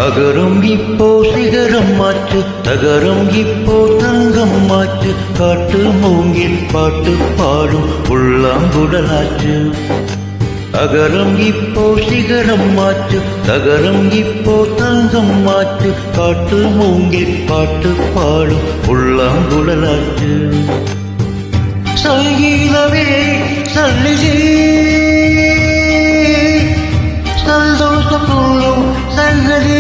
அகரம் இப்போ சிகரம் மாற்று, தகரம் இப்போ தங்கம் மாற்று, காட்டு மூங்கில் பாட்டு பாடும் புல்லாங்குழலாற்று. அகரம் இப்போ சிகரம் மாற்று, தகரம் இப்போ தங்கம் மாற்று, காட்டு மூங்கில் பாட்டு பாடும் புல்லாங்குழலாற்று. சங்கீதமே சல்லிசே சந்தோஷம் சங்கதி,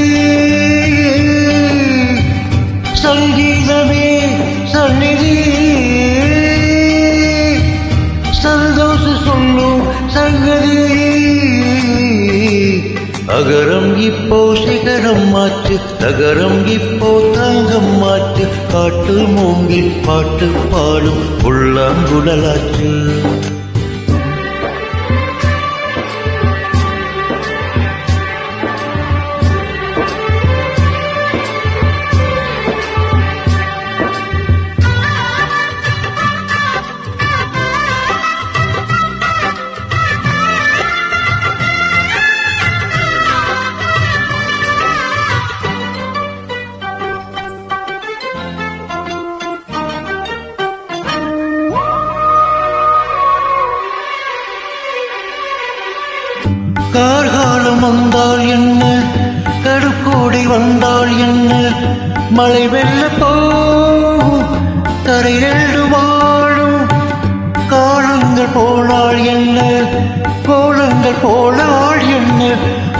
சங்கீதமே சந்நிதி சந்தோஷ சொல்லும் சங்கதி. அகரம் இப்போ சிகரம் மாற்று, தகரம் இப்போ தங்கம் மாற்று, காட்டு மூங்கில் பாட்டு பாடும் புல்லாங்குழலாற்று. கார்காலம் வந்தால் என்ன, கடுக்கோடை வந்தால் என்ன, மழை வெள்ள போகும் கரை ரெண்டு வாழும். காலங்கள் போனால் என்ன, கோலங்கள் போனால் என்ன,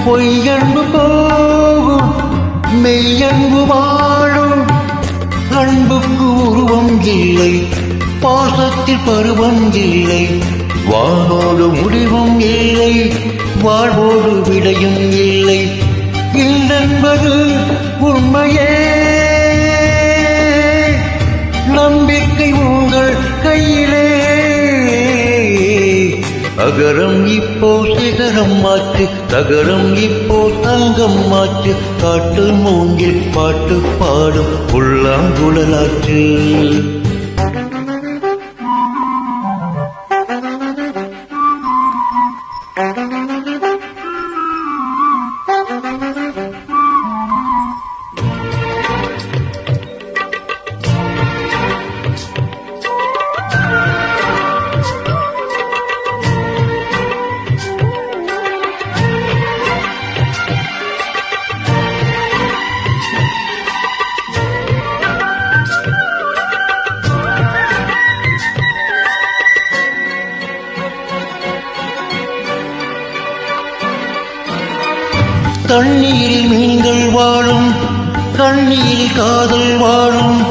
பொய்யன்பு போகும் மெய்யன்பு வாழும். அன்புக்கு உருவம் இல்லை, பாசத்தில் பருவம் இல்லை, வாழ்வோடு முடிவும் இல்லை, வாழ்வோடு விடையும் இல்லை. என்பது உண்மையே, நம்பிக்கை உங்கள் கையிலே. அகரம் இப்போ சிகரம் மாற்று, தகரம் இப்போ தங்கம் மாற்று, காட்டு மூங்கில் பாட்டு பாடும் புல்லாங்குழலாற்று. தண்ணீரில் மீன்கள் வாழும், கண்ணீரில் காதல் வாழும்,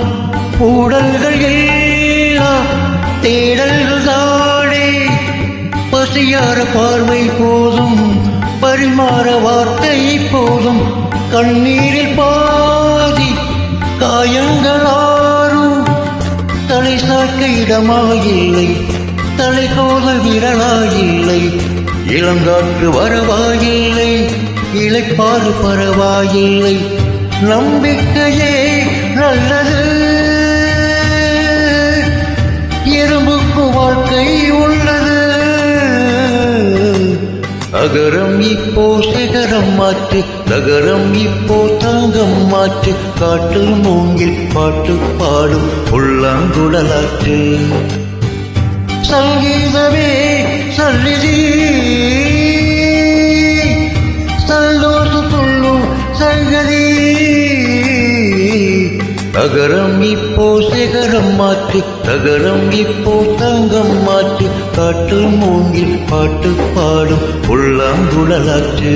ஊடல்கள் எல்லாம் தேடல்கள் தானே. பசியார பார்வை போதும், பரிமாற வார்த்தை போதும், கண்ணீரில் பாதி காயங்களாரும். தலை சாக்க இடமாயில்லை, தலை கோத விரலாயில்லை, இளங்காற்று வரவாயில்லை, இளைப்பாறு பரவாயில்லை. நம்பிக்கையே நல்லது, எறும்புக்கு வாழ்க்கை உள்ளது. அகரம் இப்போ சிகரம் மாற்று, தகரம் இப்போ தங்கம் மாற்று, காட்டு மூங்கில் பாட்டு பாடும் புல்லாங்குழலாற்று. சங்கீதமே சல்லிதி சங்கதி. அகரம் இப்போ சிகரம் மாற்று, தகரம் இப்போ தங்கம் மாற்று, காட்டு மூங்கில் பாட்டு பாடும் புல்லாங்குழலாற்று.